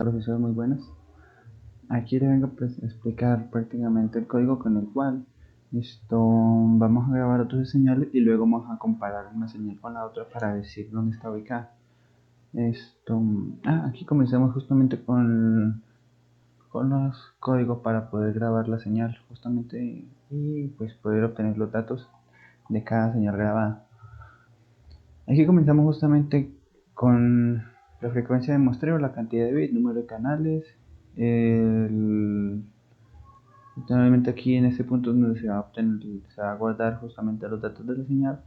Profesor, muy buenas. Aquí le vengo a explicar prácticamente el código con el cual vamos a grabar otras señales y luego vamos a comparar una señal con la otra para decir dónde está ubicada. Aquí comencemos justamente con los códigos para poder grabar la señal justamente y pues poder obtener los datos de cada señal grabada. Aquí comenzamos justamente con la frecuencia de muestreo, la cantidad de bits, número de canales, generalmente aquí en este punto donde se va a guardar justamente los datos de la señal.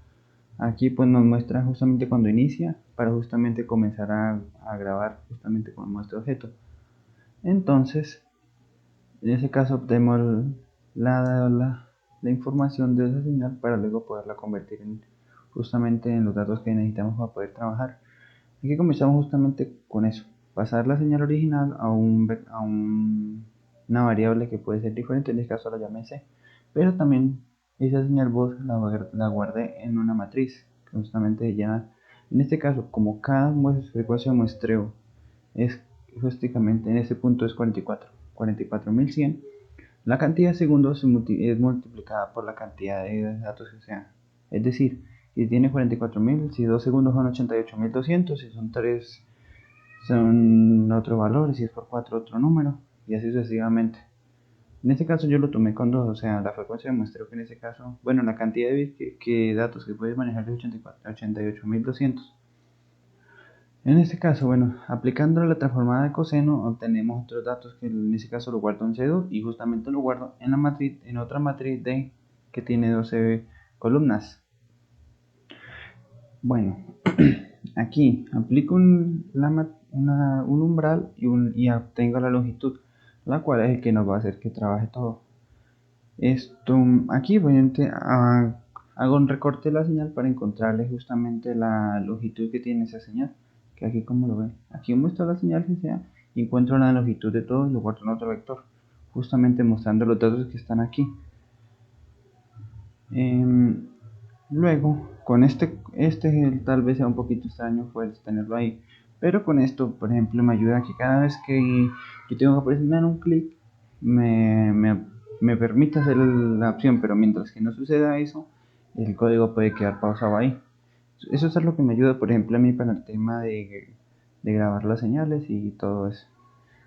Aquí pues nos muestra justamente cuando inicia para justamente comenzar a grabar justamente con nuestro objeto. Entonces, en ese caso obtenemos la información de esa señal para luego poderla convertir justamente en los datos que necesitamos para poder trabajar. Aquí comenzamos justamente con eso, pasar la señal original una variable que puede ser diferente, en este caso la llamé C, pero también esa señal voz la guardé en una matriz que justamente llena, en este caso como cada frecuencia de muestreo es justamente en este punto es 44.100, la cantidad de segundos es multiplicada por la cantidad de datos que sea. Es decir, si tiene 44.000, si 2 segundos son 88.200, si son 3 son otro valor, si es por 4 otro número, y así sucesivamente. En este caso yo lo tomé con 2, o sea, la frecuencia de muestreo que en este caso, bueno, la cantidad de bits que datos que puedes manejar es 88.200. En este caso, bueno, aplicando la transformada de coseno obtenemos otros datos que en este caso lo guardo en C2 y justamente lo guardo en la matriz, en otra matriz D que tiene 12 columnas. Bueno, aquí aplico un umbral y obtengo la longitud, la cual es el que nos va a hacer que trabaje todo. Aquí obviamente hago un recorte de la señal para encontrarle justamente la longitud que tiene esa señal, que aquí como lo ven, aquí muestro la señal que sea y encuentro la longitud de todo y lo guardo en otro vector, justamente mostrando los datos que están aquí. Luego, con tal vez sea un poquito extraño puedes tenerlo ahí, pero con esto, por ejemplo, me ayuda a que cada vez que yo tengo que presionar un clic, me permite hacer la opción, pero mientras que no suceda eso, el código puede quedar pausado ahí. Eso es lo que me ayuda, por ejemplo, a mí para el tema de grabar las señales y todo eso.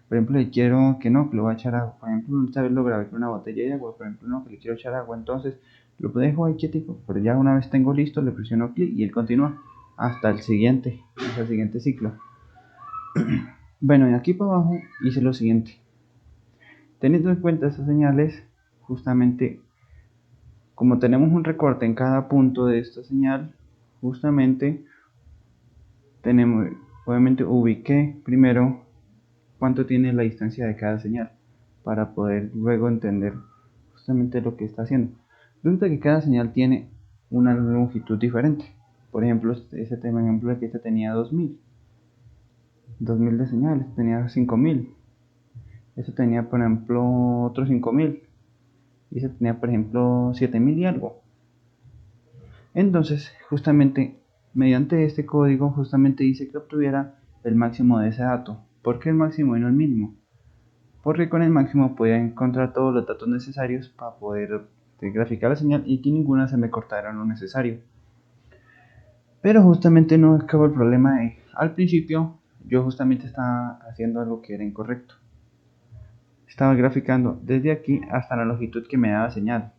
Por ejemplo, si quiero que no, que lo voy a echar agua. Por ejemplo, esta vez lo grabé con una botella de agua. Por ejemplo, no, que le quiero echar agua. Entonces, lo dejo ahí quietico. Pero ya una vez tengo listo, le presiono clic y él continúa hasta hasta el siguiente ciclo. Bueno, y aquí para abajo hice lo siguiente. Teniendo en cuenta estas señales, justamente, como tenemos un recorte en cada punto de esta señal, justamente tenemos, obviamente ubiqué primero cuánto tiene la distancia de cada señal para poder luego entender justamente lo que está haciendo. Resulta que cada señal tiene una longitud diferente. Por ejemplo, ese tema ejemplo de que este tenía 2000 de señales, tenía 5000. Este tenía, por ejemplo, otros 5000. Y ese tenía, por ejemplo, 7000 y algo. Entonces, justamente, mediante este código, justamente dice que obtuviera el máximo de ese dato. ¿Por qué el máximo y no el mínimo? Porque con el máximo podía encontrar todos los datos necesarios para poder graficar la señal y que ninguna se me cortara lo necesario. Pero justamente no acabó el problema al principio yo justamente estaba haciendo algo que era incorrecto. Estaba graficando desde aquí hasta la longitud que me daba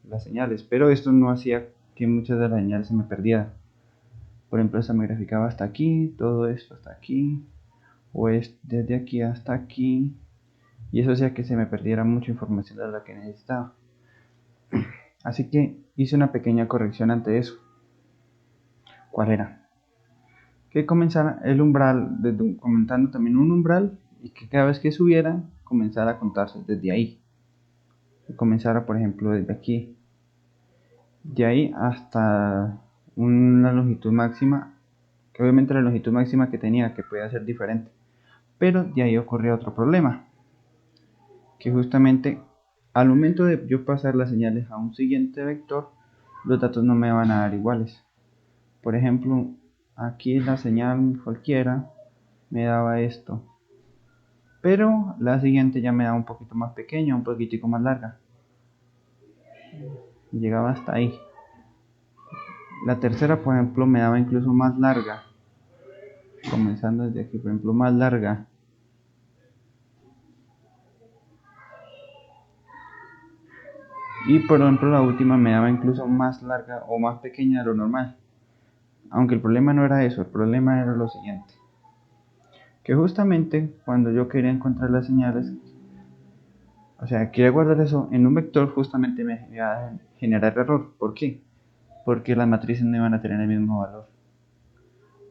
las señales, pero esto no hacía que muchas de las señales se me perdieran. Por ejemplo, esta me graficaba hasta aquí, todo esto hasta aquí, o es desde aquí hasta aquí, y eso hacía que se me perdiera mucha información de la que necesitaba. Así que hice una pequeña corrección ante eso. ¿Cuál era? Que comenzara el umbral, comentando también un umbral, y que cada vez que subiera, comenzara a contarse desde ahí. Que comenzara, por ejemplo, desde aquí. De ahí hasta una longitud máxima, que obviamente la longitud máxima que tenía, que podía ser diferente. Pero de ahí ocurrió otro problema. Que justamente al momento de yo pasar las señales a un siguiente vector, los datos no me van a dar iguales. Por ejemplo, aquí la señal cualquiera me daba esto. pero la siguiente ya me da un poquito más pequeña, un poquitico más larga, y llegaba hasta ahí. La tercera, por ejemplo, me daba incluso más larga, comenzando desde aquí, por ejemplo, más larga. Y por ejemplo, la última me daba incluso más larga o más pequeña de lo normal. Aunque el problema no era eso, el problema era lo siguiente. Que justamente cuando yo quería encontrar las señales, o sea, quería guardar eso en un vector, justamente me iba a generar error. ¿Por qué? Porque las matrices no iban a tener el mismo valor.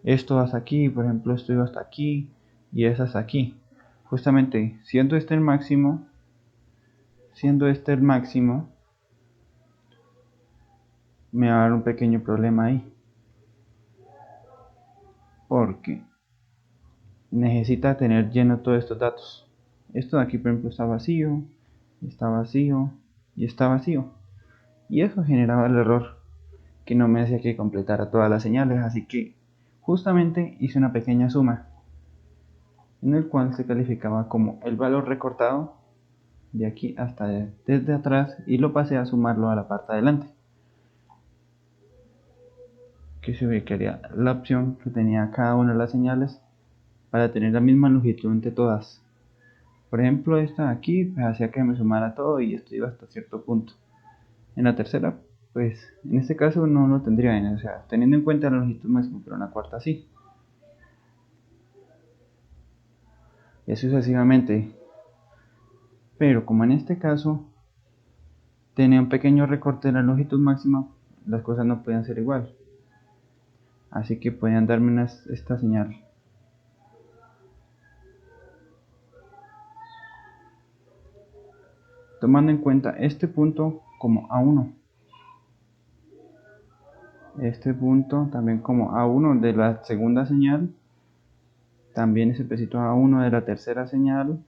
Esto hasta aquí, por ejemplo, esto iba hasta aquí y es hasta aquí. Justamente, siendo este el máximo, me va a dar un pequeño problema ahí. Porque necesita tener lleno todos estos datos. Esto de aquí, por ejemplo, está vacío, está vacío y está vacío. Y eso generaba el error que no me hacía que completara todas las señales. Así que justamente hice una pequeña suma en el cual se calificaba como el valor recortado de aquí hasta desde atrás y lo pasé a sumarlo a la parte de adelante, que se ubicaría la opción que tenía cada una de las señales para tener la misma longitud entre todas. Por ejemplo, esta de aquí pues, hacía que me sumara todo y esto iba hasta cierto punto. En la tercera, pues en este caso no lo tendría o sea, teniendo en cuenta la longitud máxima, pero en la cuarta sí. Y así sucesivamente. Pero como en este caso tenía un pequeño recorte de la longitud máxima, las cosas no podían ser igual. Así que podían darme esta señal. Tomando en cuenta este punto como A1. Este punto también como A1 de la segunda señal. También ese pesito A1 de la tercera señal.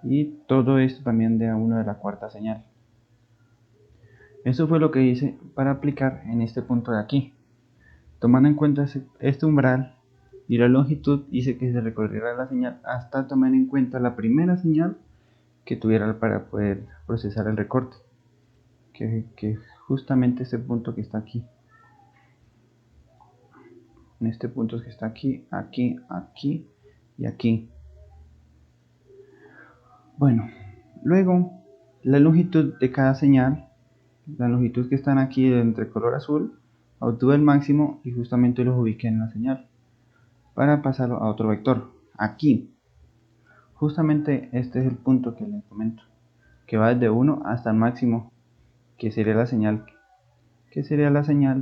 Y todo esto también de A1 de la cuarta señal. Eso fue lo que hice para aplicar en este punto de aquí. Tomando en cuenta este umbral y la longitud, hice que se recorriera la señal hasta tomar en cuenta la primera señal que tuviera para poder procesar el recorte, que justamente este punto que está aquí. En este punto que está aquí, aquí, aquí y aquí. Bueno, luego la longitud de cada señal, la longitud que están aquí entre color azul, obtuve el máximo y justamente los ubiqué en la señal para pasarlo a otro vector. Aquí, justamente este es el punto que les comento, que va desde 1 hasta el máximo, que sería la señal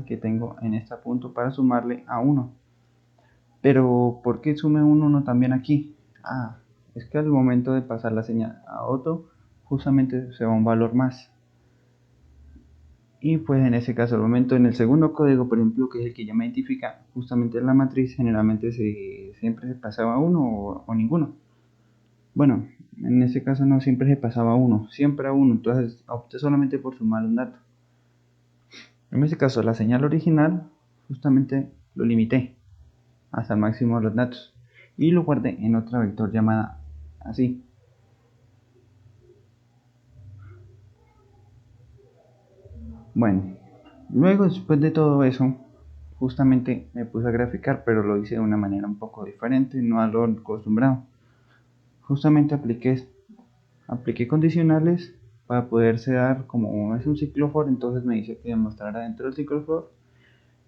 que tengo en este punto para sumarle a 1. Pero ¿por qué sume un 1 también aquí? Ah, es que al momento de pasar la señal a otro, justamente se va un valor más. Y pues en ese caso, al momento en el segundo código, por ejemplo, que es el que ya me identifica justamente la matriz, generalmente siempre se pasaba uno o ninguno. Bueno, en ese caso no siempre se pasaba uno, siempre a uno, entonces opté solamente por sumar un dato. En ese caso, la señal original justamente lo limité hasta el máximo de los datos y lo guardé en otra vector llamada así. Bueno, luego después de todo eso, justamente me puse a graficar, pero lo hice de una manera un poco diferente, no a lo acostumbrado. Justamente apliqué condicionales para poderse dar, como es un ciclo for, entonces me dice que demostrara dentro del ciclo for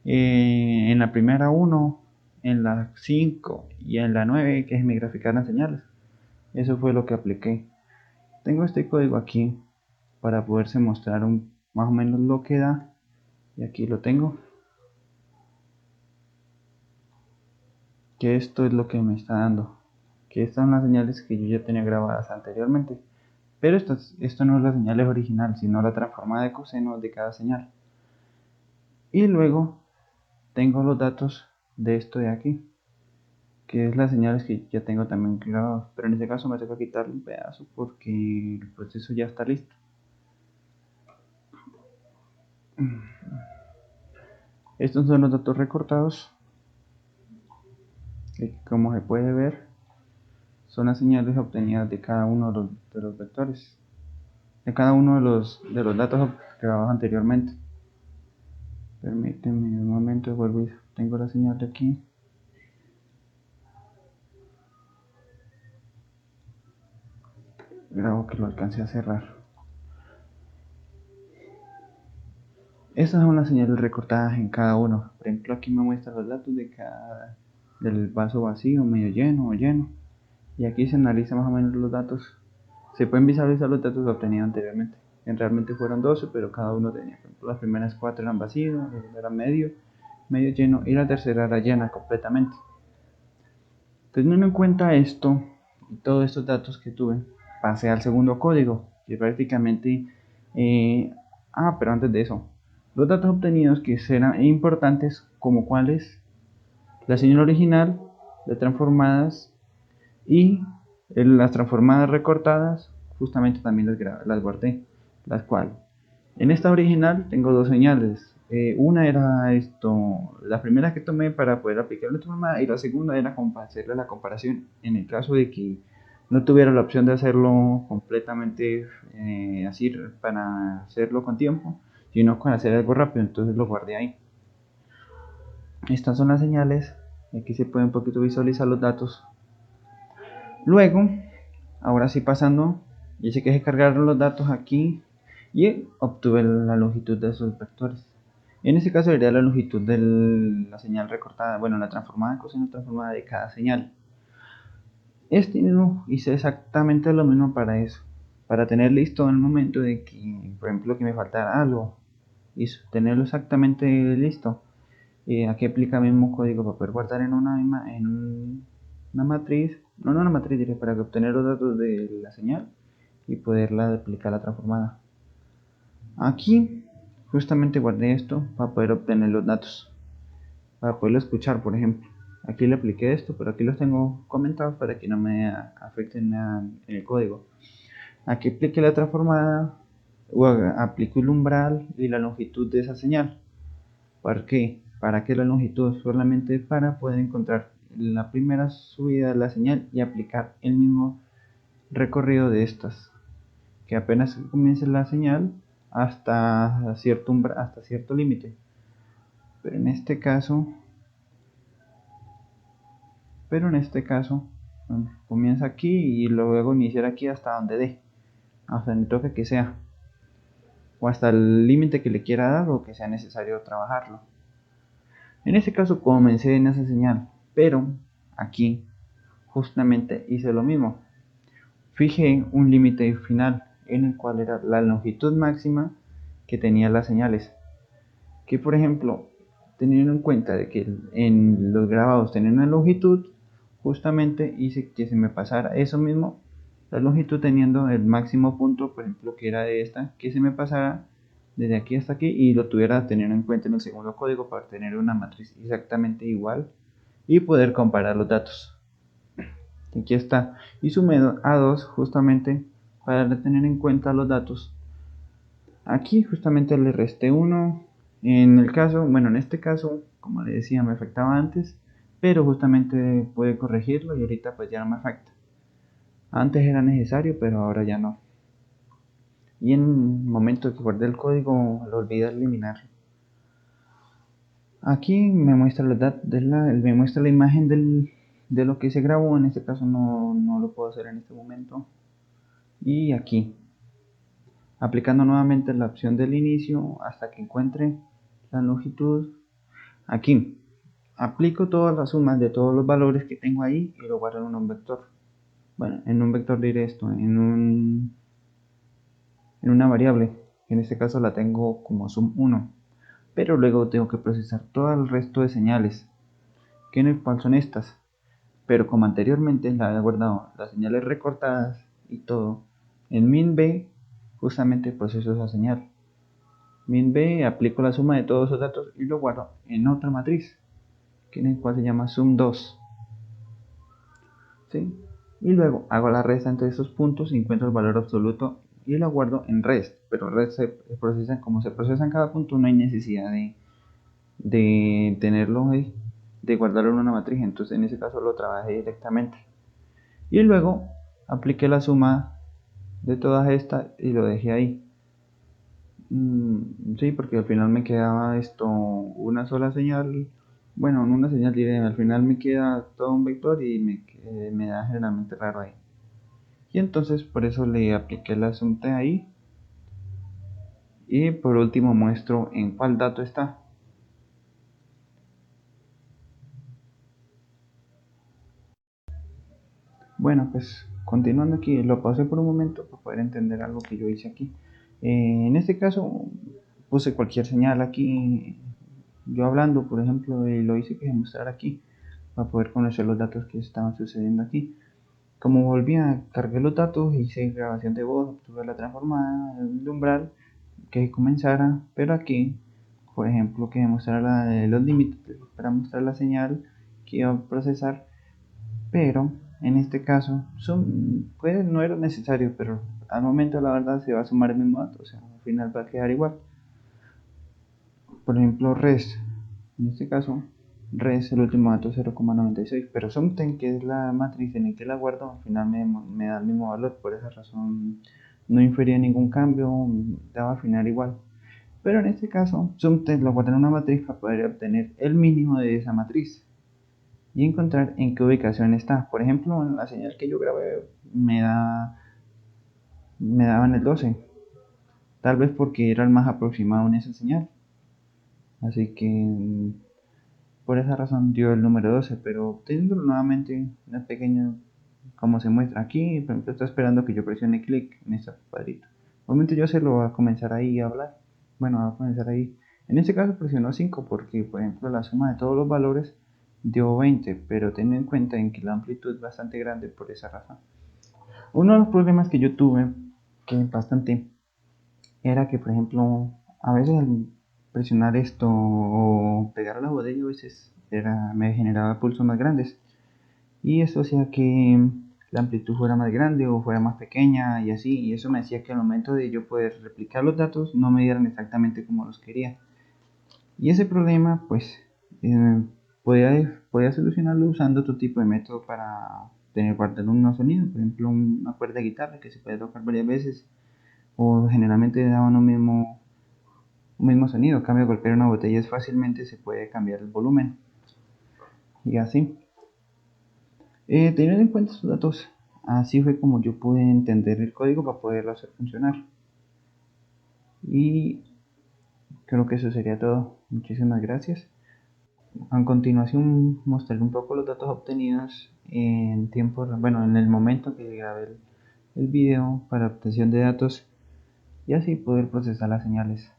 en la primera 1, en la 5 y en la 9 que me graficaran señales. Eso fue lo que apliqué. Tengo este código aquí para poderse mostrar más o menos lo que da. Y aquí lo tengo. Que esto es lo que me está dando. Que estas son las señales que yo ya tenía grabadas anteriormente. Pero esto no es la señal original, sino la transformada de coseno de cada señal. Y luego tengo los datos de esto de aquí, que es las señales que ya tengo también grabadas. Pero en este caso me toca quitarle un pedazo porque el proceso ya está listo. Estos son los datos recortados, que como se puede ver son las señales obtenidas de cada uno de los vectores, de cada uno de los datos grabados anteriormente. Permíteme un momento, vuelvo y tengo la señal de aquí. Grabo que lo alcance a cerrar. Estas son las señales recortadas en cada uno. Por ejemplo, aquí me muestra los datos del vaso vacío, medio lleno o lleno. Y aquí se analiza más o menos los datos. Se pueden visualizar los datos obtenidos anteriormente. Realmente fueron 12, pero cada uno tenía. Por ejemplo, las primeras 4 eran vacíos, el segundo era medio lleno y la tercera era llena completamente. Teniendo en cuenta esto y todos estos datos que tuve, pasé al segundo código, que prácticamente... pero antes de eso, los datos obtenidos que serán importantes como cuáles, la señal original, las transformadas y las transformadas recortadas, justamente también las guardé, las cuales en esta original tengo dos señales. Una era la primera que tomé para poder aplicar la transformada y la segunda era para hacerle la comparación en el caso de que no tuviera la opción de hacerlo completamente así para hacerlo con tiempo, sino con hacer algo rápido, entonces lo guardé ahí. Estas son las señales, aquí se puede un poquito visualizar los datos. Luego, ahora sí pasando, dice que se cargaron los datos aquí y obtuve la longitud de esos vectores. En este caso sería la longitud de la señal recortada, bueno, la transformada coseno transformada de cada señal. Hice exactamente lo mismo para eso, para tener listo en el momento de que, por ejemplo, que me faltara algo, y tenerlo exactamente listo. Aquí aplica el mismo código para poder guardar en una matriz, no una matriz, diré, para obtener los datos de la señal y poderla aplicar la transformada. Aquí justamente guardé esto para poder obtener los datos, para poderlo escuchar, por ejemplo. Aquí le apliqué esto, pero aquí los tengo comentados para que no me afecten en el código. Aquí apliqué la transformada, o aplico el umbral y la longitud de esa señal. ¿Para qué? Para que la longitud solamente para poder encontrar la primera subida de la señal y aplicar el mismo recorrido de estas, que apenas comience la señal hasta cierto límite. Pero en este caso, comienza aquí y luego iniciar aquí hasta donde dé, hasta donde toque que sea, o hasta el límite que le quiera dar o que sea necesario trabajarlo. En este caso comencé en esa señal, pero aquí justamente hice lo mismo. Fijé un límite final en el cual era la longitud máxima que tenía las señales. Que por ejemplo, teniendo en cuenta de que en los grabados tenían una longitud, justamente hice que se me pasara eso mismo, la longitud teniendo el máximo punto, por ejemplo, que era de esta, que se me pasara desde aquí hasta aquí y lo tuviera teniendo en cuenta en el segundo código para tener una matriz exactamente igual y poder comparar los datos. Aquí está, y sumé a 2 justamente para tener en cuenta los datos. Aquí justamente le resté 1. En este caso, como le decía, me afectaba antes, pero justamente pude corregirlo y ahorita pues ya no me afecta. Antes era necesario, pero ahora ya no. Y en el momento que guardé el código, lo olvidé eliminarlo. Aquí me muestra me muestra la imagen de lo que se grabó. En este caso no lo puedo hacer en este momento. Y aquí, aplicando nuevamente la opción del inicio hasta que encuentre la longitud. Aquí aplico todas las sumas de todos los valores que tengo ahí y lo guardo en un vector. Bueno, en un vector diré esto, en una variable, que en este caso la tengo como sum1. Pero luego tengo que procesar todo el resto de señales, que en el cual son estas. Pero como anteriormente la había guardado las señales recortadas y todo, en min_b justamente proceso esa señal. Min_b aplico la suma de todos esos datos y lo guardo en otra matriz, que en el cual se llama sum2. ¿Sí? Y luego hago la resta entre esos puntos y encuentro el valor absoluto y lo guardo en rest. Pero rest como se procesa en cada punto, no hay necesidad de tenerlo ahí, de guardarlo en una matriz. Entonces en ese caso lo trabajé directamente. Y luego apliqué la suma de todas estas y lo dejé ahí. Sí, porque al final me quedaba una sola señal. Bueno, no una señal diré, al final me queda todo un vector y me da generalmente raro ahí. Y entonces por eso le apliqué el asunto ahí. Y por último muestro en cuál dato está. Bueno, pues continuando aquí, lo pausé por un momento para poder entender algo que yo hice aquí. En este caso puse cualquier señal aquí, yo hablando, por ejemplo, y lo hice que se mostrara aquí para poder conocer los datos que estaban sucediendo aquí. Como volvía, cargué los datos, hice grabación de voz, obtuve la transformada, el umbral, que comenzara, pero aquí, por ejemplo, que mostrara los límites para mostrar la señal que iba a procesar, pero en este caso no era necesario, pero al momento la verdad se va a sumar el mismo dato, o sea, al final va a quedar igual. Por ejemplo, res, en este caso, res el último dato 0,96, pero something, que es la matriz en la que la guardo, al final me da el mismo valor, por esa razón no infería ningún cambio, daba al final igual. Pero en este caso, something lo guarda en una matriz para poder obtener el mínimo de esa matriz y encontrar en qué ubicación está. Por ejemplo, en la señal que yo grabé me daba en el 12, tal vez porque era el más aproximado en esa señal. Así que por esa razón dio el número 12, pero teniéndolo nuevamente una pequeña, como se muestra aquí, por ejemplo, está esperando que yo presione clic en este cuadrito. Obviamente yo se lo voy a comenzar ahí a hablar. Bueno, va a comenzar ahí. En este caso presionó 5 porque, por ejemplo, la suma de todos los valores dio 20, pero ten en cuenta en que la amplitud es bastante grande por esa razón. Uno de los problemas que yo tuve, que bastante, era que, por ejemplo, a veces al presionar esto o pegar a la botella, a veces me generaba pulsos más grandes. Y eso hacía que la amplitud fuera más grande o fuera más pequeña y así. Y eso me hacía que al momento de yo poder replicar los datos no me dieran exactamente como los quería. Y ese problema, pues, eh, podía solucionarlo usando otro tipo de método para tener guardar un sonido. Por ejemplo, una cuerda de guitarra que se puede tocar varias veces o generalmente daban un mismo sonido. En cambio, golpear una botella es fácilmente se puede cambiar el volumen y así. Teniendo en cuenta estos datos, así fue como yo pude entender el código para poderlo hacer funcionar. Y creo que eso sería todo. Muchísimas gracias. A continuación mostraré un poco los datos obtenidos en tiempo, bueno, en el momento que grabé el video para obtención de datos y así poder procesar las señales.